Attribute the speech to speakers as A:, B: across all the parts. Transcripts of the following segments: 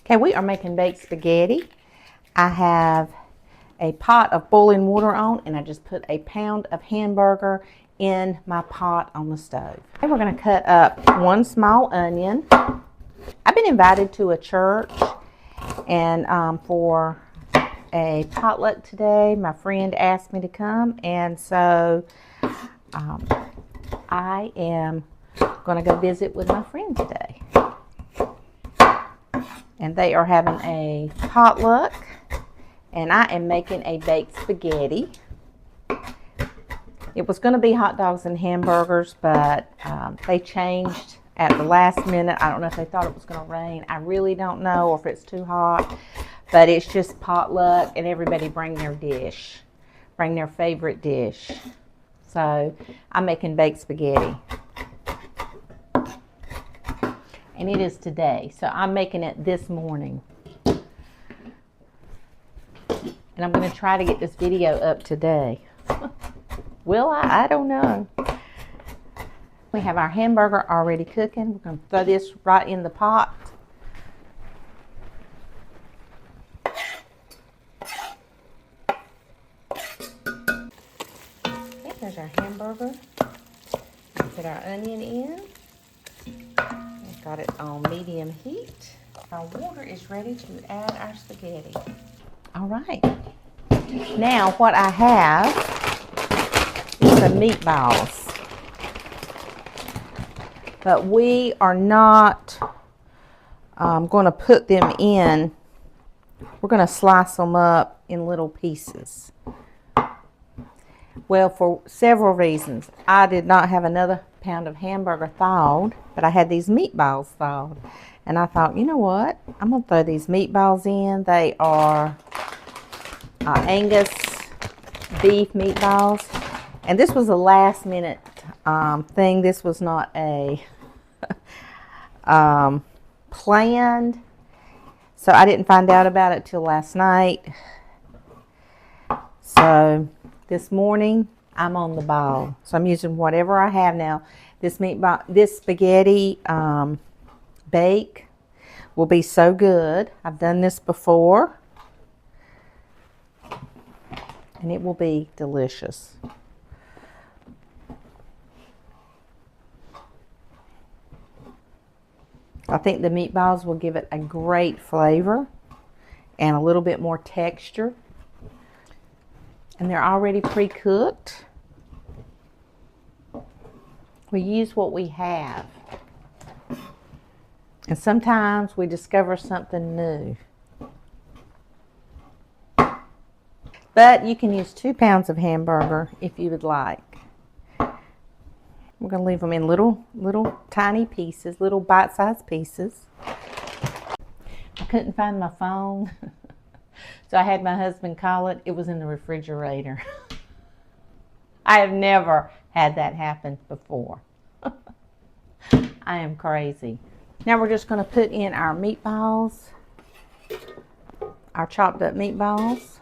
A: Okay, we are making baked spaghetti. I have a pot of boiling water on, and I just put a pound of hamburger in my pot on the stove. Okay, we're going to cut up one small onion. I've been invited to a church, and for a potluck today, my friend asked me to come, and so I am going to go visit with my friend today. And they are having a potluck, and I am making a baked spaghetti. It was going to be hot dogs and hamburgers, but they changed at the last minute. I don't know if they thought it was going to rain. I really don't know, or if it's too hot, but it's just potluck, and everybody bring their dish, bring their favorite dish. So I'm making baked spaghetti. And it is today, so I'm making it this morning. And I'm going to try to get this video up today. Will I? I don't know. We have our hamburger already cooking. We're going to throw this right in the pot. Okay, there's our hamburger. Put our onion in. Got it on medium heat. Our water is ready to add our spaghetti. All right. Now what I have is the meatballs. But we are not going to put them in. We're going to slice them up in little pieces. Well, for several reasons. I did not have another pound of hamburger thawed, but I had these meatballs thawed. And I thought, you know what? I'm going to throw these meatballs in. They are Angus beef meatballs. And this was a last minute thing. This was not a planned. So I didn't find out about it till last night. So this morning I'm on the ball. So I'm using whatever I have now. This spaghetti bake will be so good. I've done this before, and it will be delicious. I think the meatballs will give it a great flavor and a little bit more texture. And they're already pre-cooked. We use what we have. And sometimes we discover something new. But you can use 2 pounds of hamburger if you would like. We're going to leave them in little tiny pieces, little bite-sized pieces. I couldn't find my phone. So I had my husband call it. It was in the refrigerator. I have never had that happen before. I am crazy. Now we're just going to put in our meatballs, our chopped up meatballs.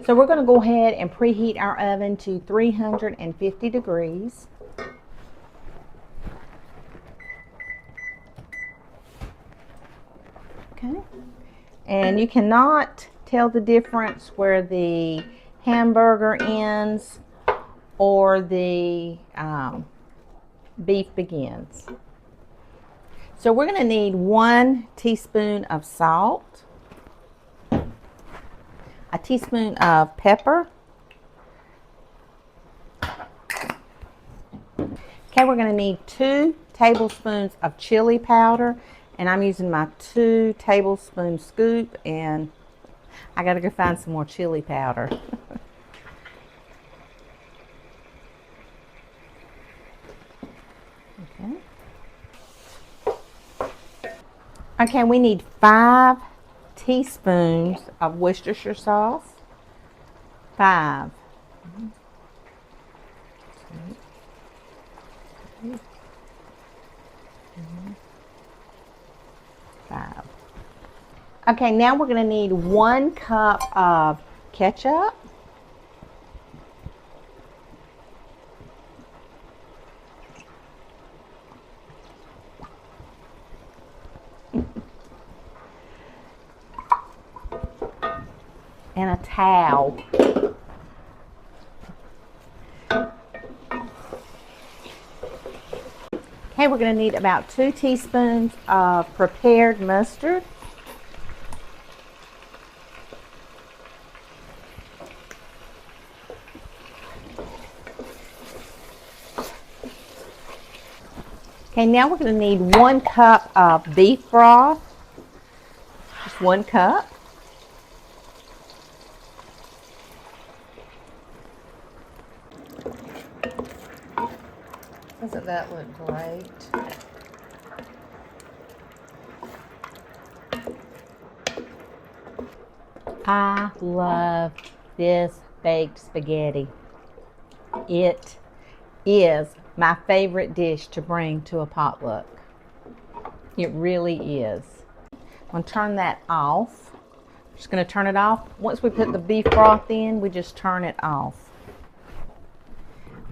A: So we're going to go ahead and preheat our oven to 350 degrees. Okay. And you cannot tell the difference where the hamburger ends or the beef begins. So we're going to need 1 teaspoon of salt, a teaspoon of pepper. Okay, we're going to need 2 tablespoons of chili powder, and I'm using my 2 tablespoon scoop, and I got to go find some more chili powder. Okay, we need 5 teaspoons of Worcestershire sauce. 5. 5. Okay, now we're going to need 1 cup of ketchup. And a towel. Okay, we're going to need about 2 teaspoons of prepared mustard. Okay, now we're going to need 1 cup of beef broth. Just 1 cup. Doesn't that look great? I love this baked spaghetti. It is my favorite dish to bring to a potluck. It really is. I'm going to turn that off. I'm just going to turn it off. Once we put the beef broth in, we just turn it off.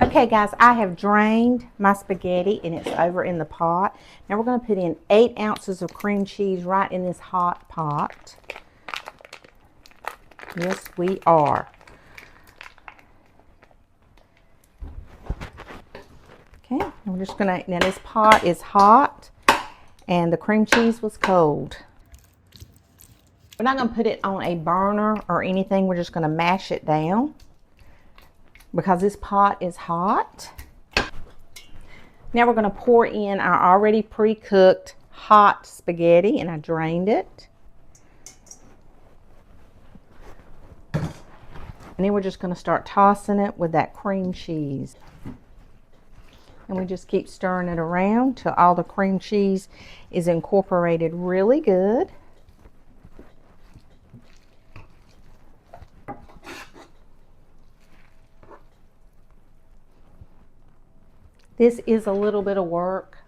A: Okay guys, I have drained my spaghetti and it's over in the pot. Now we're going to put in 8 ounces of cream cheese right in this hot pot. Yes, we are. Okay, I'm just going to, now this pot is hot and the cream cheese was cold. We're not going to put it on a burner or anything. We're just going to mash it down because this pot is hot. Now we're going to pour in our already pre-cooked hot spaghetti, and I drained it. And then we're just going to start tossing it with that cream cheese. And we just keep stirring it around till all the cream cheese is incorporated really good. This is a little bit of work,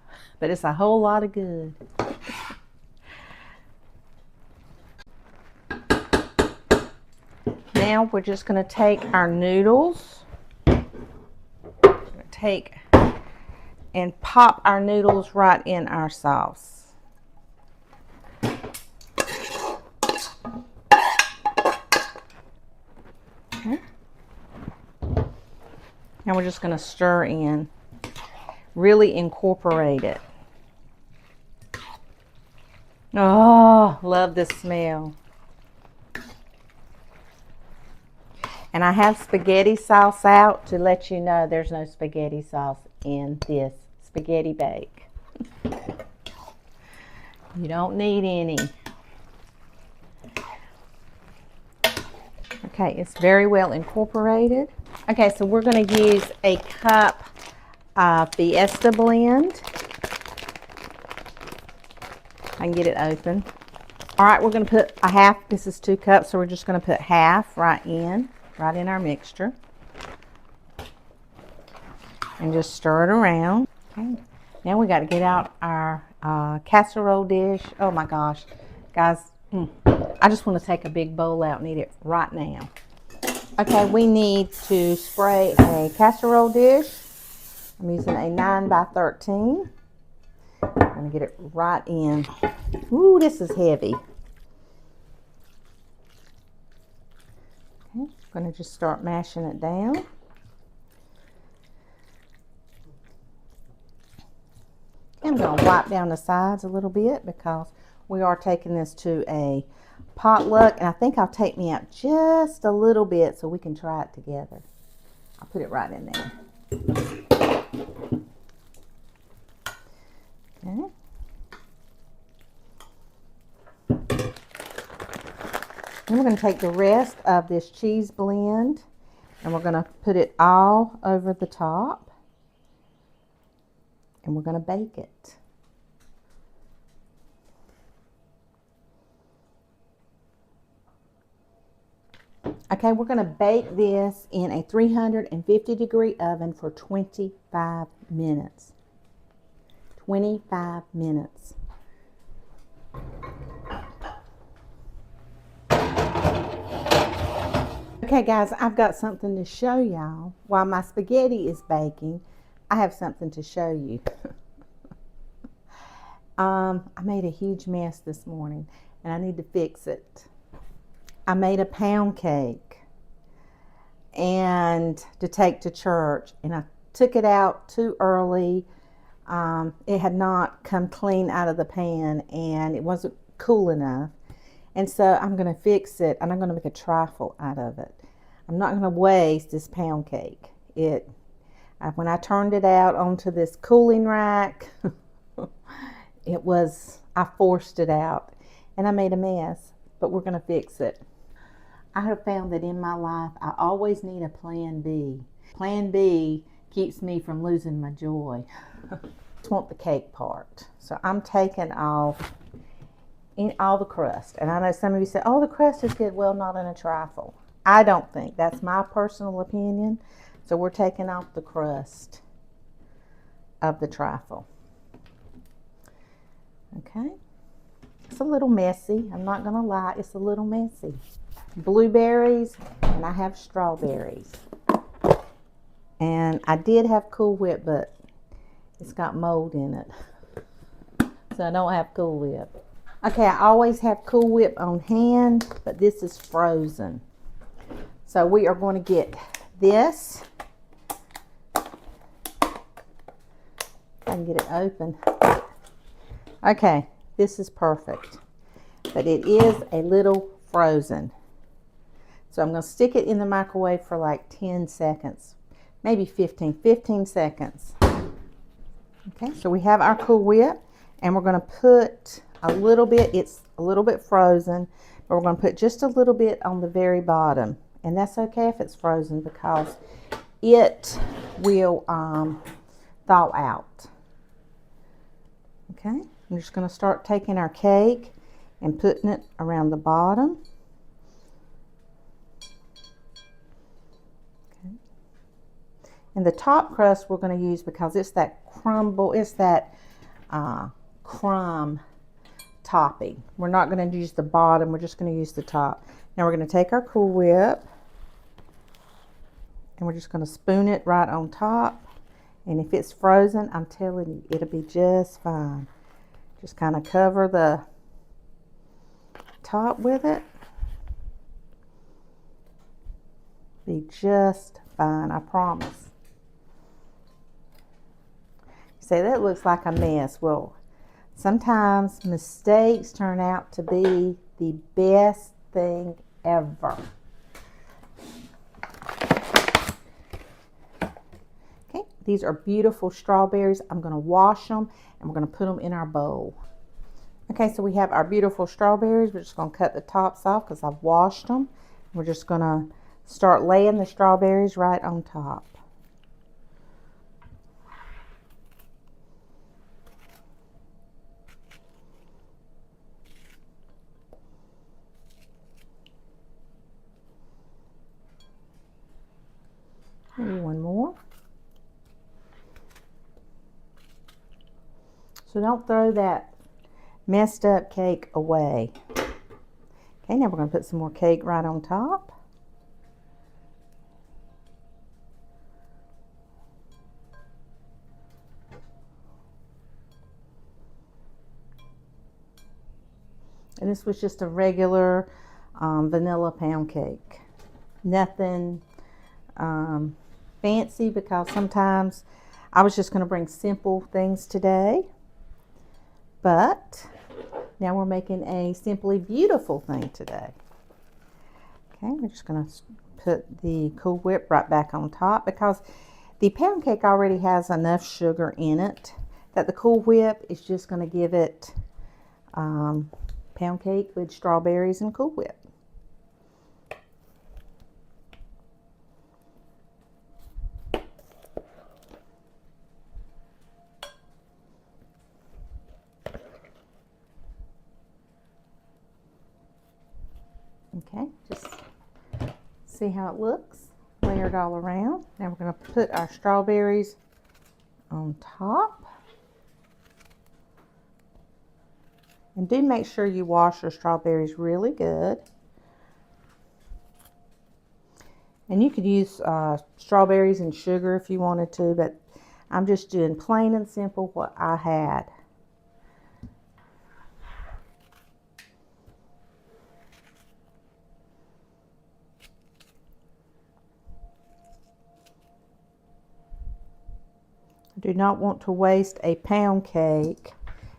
A: but it's a whole lot of good. Now we're just going to take our noodles, take and pop our noodles right in our sauce. Okay. Now we're just going to stir in. Really incorporate it. Oh, love the smell. And I have spaghetti sauce out to let you know there's no spaghetti sauce in this spaghetti bake. You don't need any. Okay, it's very well incorporated. Okay, so we're going to use a cup Fiesta blend. I can get it open. All right, we're going to put a half. This is 2 cups, so we're just going to put half right in our mixture, and just stir it around. Okay. Now we got to get out our casserole dish. Oh my gosh, guys, I just want to take a big bowl out and eat it right now. Okay, we need to spray a casserole dish. I'm using a 9x13. I'm going to get it right in. Ooh, this is heavy. Okay, I'm going to just start mashing it down. I'm going to wipe down the sides a little bit because we are taking this to a potluck, and I think I'll take me out just a little bit so we can try it together. I'll put it right in there. Okay. Then we're going to take the rest of this cheese blend and we're going to put it all over the top, and we're going to bake it. Okay, we're going to bake this in a 350-degree oven for 25 minutes. 25 minutes. Okay guys, I've got something to show y'all. While my spaghetti is baking, I have something to show you. I made a huge mess this morning and I need to fix it. I made a pound cake and to take to church, and I took it out too early. It had not come clean out of the pan and it wasn't cool enough. And so I'm going to fix it and I'm going to make a trifle out of it. I'm not going to waste this pound cake. When I turned it out onto this cooling rack, I forced it out and I made a mess, but we're going to fix it. I have found that in my life, I always need a plan B. Plan B keeps me from losing my joy. I just want the cake part. So I'm taking off all the crust. And I know some of you say, oh, the crust is good. Well, not in a trifle. I don't think. That's my personal opinion. So we're taking off the crust of the trifle. Okay. It's a little messy. I'm not going to lie. It's a little messy. Blueberries, and I have strawberries. And I did have Cool Whip, but it's got mold in it. So I don't have Cool Whip. Okay, I always have Cool Whip on hand, but this is frozen. So we are going to get this. If I can get it open. Okay, this is perfect. But it is a little frozen. So I'm going to stick it in the microwave for like 10 seconds. Maybe 15 seconds. Okay, so we have our Cool Whip. And we're going to put a little bit, it's a little bit frozen, but we're going to put just a little bit on the very bottom. And that's okay if it's frozen because it will thaw out. Okay, I'm just going to start taking our cake and putting it around the bottom. Okay. And the top crust we're going to use because it's that crumble, it's that crumb topping. We're not going to use the bottom, we're just going to use the top. Now we're going to take our Cool Whip and we're just going to spoon it right on top. And if it's frozen, I'm telling you, it'll be just fine. Just kind of cover the top with it. Be just fine, I promise. Say that looks like a mess. Well, sometimes mistakes turn out to be the best thing ever. Okay, these are beautiful strawberries. I'm going to wash them and we're going to put them in our bowl. Okay, so we have our beautiful strawberries. We're just going to cut the tops off because I've washed them. We're just going to start laying the strawberries right on top. Maybe one more. So don't throw that messed up cake away. Okay, now we're going to put some more cake right on top. And this was just a regular vanilla pound cake. Nothing fancy because sometimes I was just going to bring simple things today. But now we're making a simply beautiful thing today. Okay, we're just going to put the Cool Whip right back on top because the pound cake already has enough sugar in it that the Cool Whip is just going to give it pound cake with strawberries and Cool Whip. Okay, just see how it looks, layered all around. Now we're going to put our strawberries on top. And do make sure you wash your strawberries really good. And you could use strawberries and sugar if you wanted to, but I'm just doing plain and simple what I had. I do not want to waste a pound cake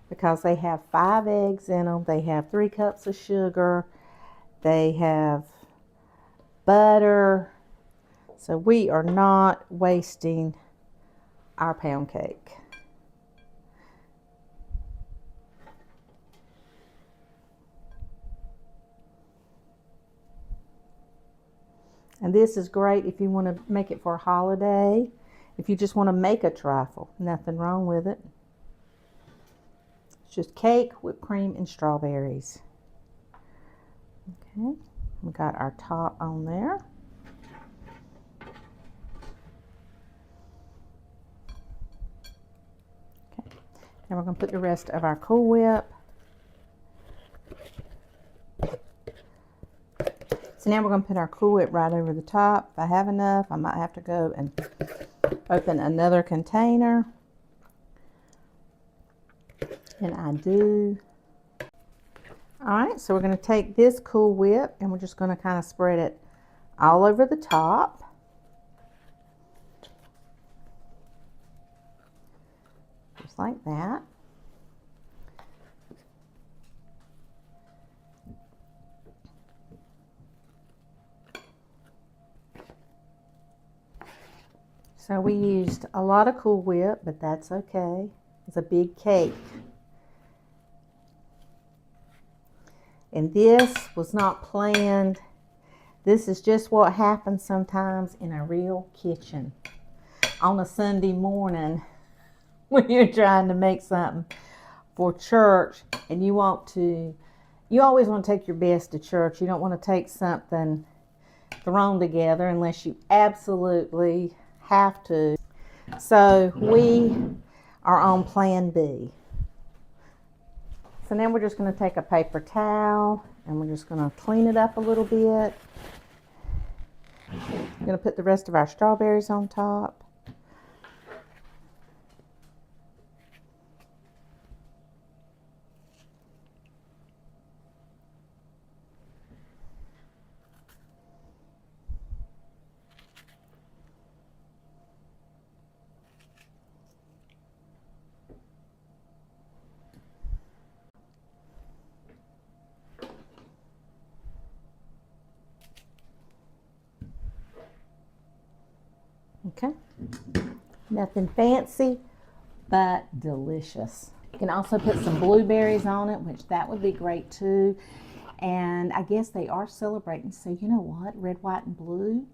A: because they have 5 eggs in them. They have 3 cups of sugar. They have butter. So we are not wasting our pound cake. And this is great if you want to make it for a holiday. If you just want to make a trifle, nothing wrong with it. It's just cake, whipped cream, and strawberries. Okay, we got our top on there. Okay, now we're going to put the rest of our Cool Whip. So now we're going to put our Cool Whip right over the top. If I have enough, I might have to go and open another container. And I do. Alright, so we're going to take this Cool Whip and we're just going to kind of spread it all over the top. Just like that. So we used a lot of Cool Whip, but that's okay. It's a big cake. And this was not planned. This is just what happens sometimes in a real kitchen. On a Sunday morning when you're trying to make something for church and you always want to take your best to church. You don't want to take something thrown together unless you absolutely have to. So we are on plan B. So now we're just going to take a paper towel and we're just going to clean it up a little bit. I'm going to put the rest of our strawberries on top. Okay, nothing fancy, but delicious. You can also put some blueberries on it, which that would be great too. And I guess they are celebrating, so you know what? Red, white, and blue.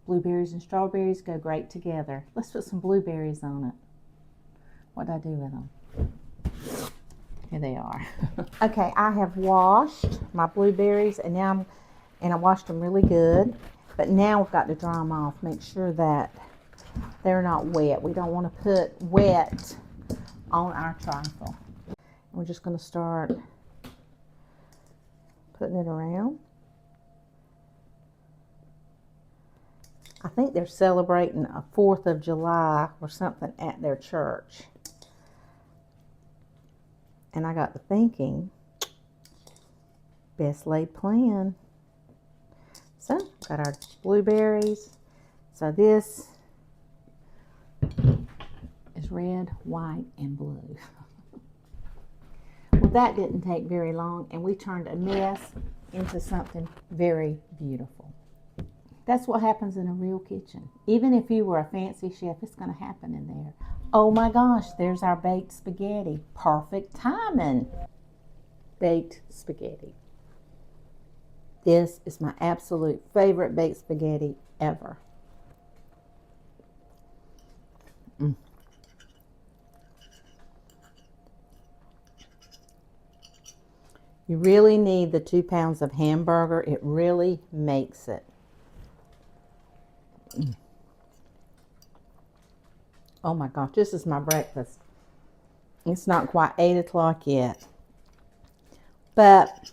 A: Blueberries and strawberries go great together. Let's put some blueberries on it. What did I do with them? Here they are. Okay, I have washed my blueberries and I washed them really good. But now we've got to dry them off. Make sure that they're not wet. We don't want to put wet on our trifle. We're just going to start putting it around. I think they're celebrating a 4th of July or something at their church. And I got to thinking, best laid plan. So, got our blueberries. So this is red, white, and blue. Well, that didn't take very long, and we turned a mess into something very beautiful. That's what happens in a real kitchen. Even if you were a fancy chef, it's going to happen in there. Oh my gosh, there's our baked spaghetti. Perfect timing. Baked spaghetti. This is my absolute favorite baked spaghetti ever. You really need the 2 pounds of hamburger. It really makes it. Oh my gosh, this is my breakfast. It's not quite 8 o'clock yet. But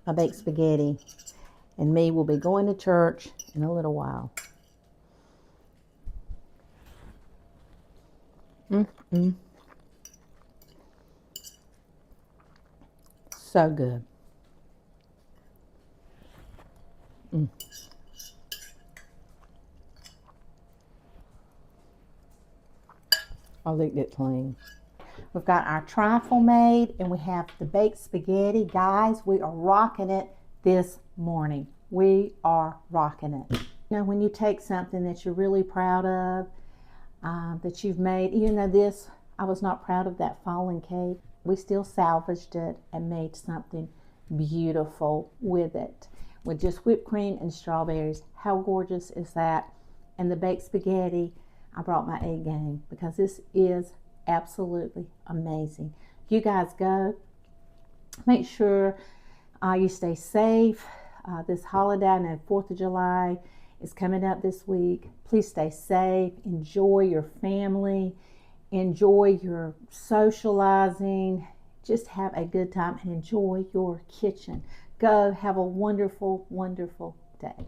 A: my baked spaghetti. and me will be going to church in a little while. So good. I'll leave it clean. We've got our trifle made, and we have the baked spaghetti. Guys, we are rocking it this morning. We are rocking it. You know, when you take something that you're really proud of, that you've made, even though this, I was not proud of that fallen cake, we still salvaged it and made something beautiful with it, with just whipped cream and strawberries. How gorgeous is that? And the baked spaghetti, I brought my A game because this is absolutely amazing. You guys go. Make sure you stay safe. This holiday, I know 4th of July is coming up this week. Please stay safe. Enjoy your family. Enjoy your socializing. Just have a good time and enjoy your kitchen. Go have a wonderful, wonderful day.